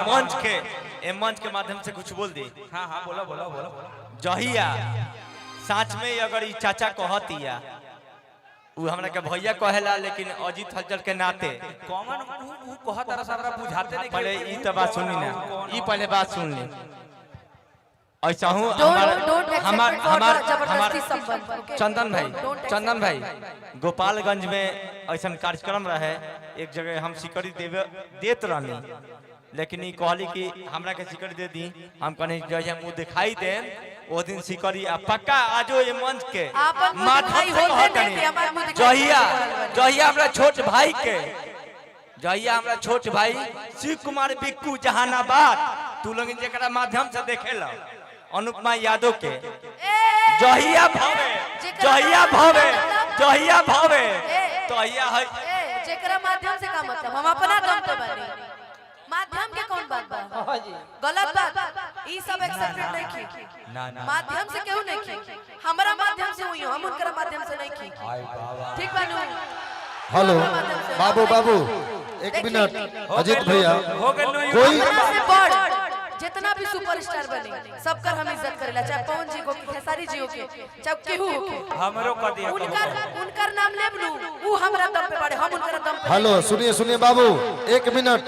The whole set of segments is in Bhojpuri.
मंच के मंच के माध्यम से कुछ बोल दी। हाँ हाँ बोलो बोलो बोलो। जहिया सच में अगर ई चाचा कहतिया उ हमरा के भैया कहेला, लेकिन अजीत हलचल के नाते कॉमन उ कहत तारा सारा बुझाते नहीं। पहले ई तो बात सुनी ना, ई पहले बात सुन ली। ऐसा हूँ चंदन भाई गोपालगंज में ऐसा कार्यक्रम रहे, एक जगह हम सिकड़ी देत रहनी, लेकिन ये कहली कि हमरा के सिकड़ी दे दी। हम कहनी जहिया मुंह दिखाई दे वो दिन सिकड़ी आ पक्का आजो ये मंच के जहिया हमरा छोट भाई के जहिया हमरा छोट भाई शिव कुमार बिक्कू जहानाबाद तू लोग जरा माध्यम से देखेला अनुपमा यादव के जहिया भावे तो है जेकरा माध्यम से का मतलब हम अपना दम पे बानी, माध्यम के कौन बात बा गलत बात ई सब एक्सेप्टेड नहीं की ना माध्यम से केहू नहीं की, हमरा माध्यम से हुई हम उनकर माध्यम से नहीं की। ठीक बा नु। हेलो बाबू बाबू एक मिनट अजीत भैया कोई से बड़ जितना भी सुपरस्टार बने सबकर हम इज्जत करेला, चाहे पवन जी को खेसारी जी के चाहे केहू के हमरो कर दिया उनकर नाम लेब नु उ हमरा दम पे बाड़े, हम उनकर दम पे। हेलो सुनिए बाबू एक मिनट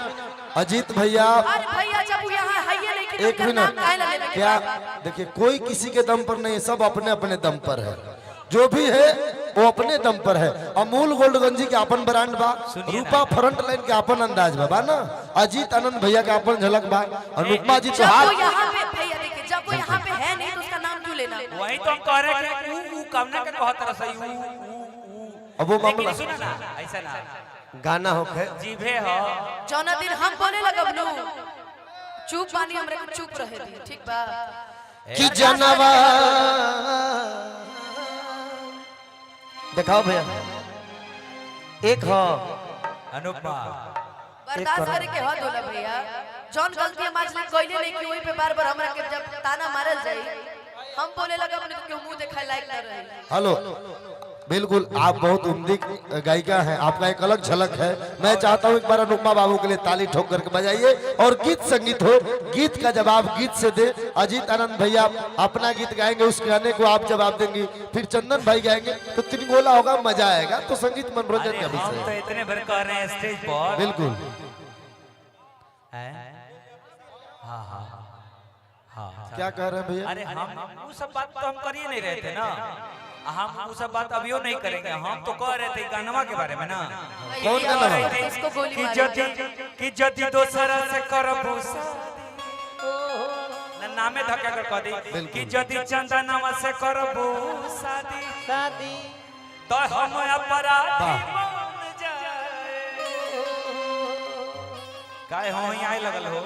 अजीत भैया। अरे भैया जब यहाँ है ये नहीं एक मिनट क्या देखिए कोई किसी के दम पर नहीं, सब अपने अपने दम पर है, जो भी है वो अपने दम पर है। अमूल गोल्डगंजी के अपन ब्रांड बा, रूपा फ्रंट लाइन के अपन अंदाज बा ना, अजीत आनंद भैया का अपन झलक बा, अनुपमा जी तो हाथ यहाँ पे भैया देखिए जब वो यहाँ पे है नहीं तो उसका नाम क्यों लेना? वही तो हम कह रहे हैं कि ऊ कामना के कहत रहा सही अब वो मामला सुना ना ऐसा ना गाना होखे जीभे हो जौना दिन हम बोले लगब नु चुप बानी हमरे को चुप रहे दी। ठीक बा कि जनवा दिखाओ भैया एक हो अनुपमा बर्दाश्त करे के हद होला भैया। जौन गलती हम आज कइले नहीं कि ओई पे बार-बार हमरा के जब ताना मारल जाई हम बोले लगब नु कि मुंह देखाय लायक ना रहे। हेलो बिल्कुल आप बहुत उम्दी गायिका हैं, आपका एक अलग झलक है। मैं चाहता हूं एक बार अनुपमा बाबू के लिए ताली ठोक करके बजाइए और गीत संगीत हो, गीत का जवाब गीत से दे। अजीत आनंद भैया अपना गीत गाएंगे, उस गाने को आप जवाब देंगे, फिर चंदन भाई गाएंगे तो तिरंगोला होगा, मजा आएगा। तो संगीत मनोरंजन का विषय तो इतने भर कर रहे हैं स्टेज पर बिल्कुल हाँ क्या कह रहे हैं भैया? अरे हम वो सब बात तो हम कर ही नहीं रहे थे ना, हम वो सब बात अभियो नहीं करेंगे। हम तो कह रहे थे गानवा के बारे में ना, कौन गाना इसको गोली कि मार कि जदी दोसरा से करबू ना नामे धक्का कर कह दी कि जदी चंदनवा से करबू शादी तो हम अपराधी बन जाए। काहे हो यहाँ लगल हो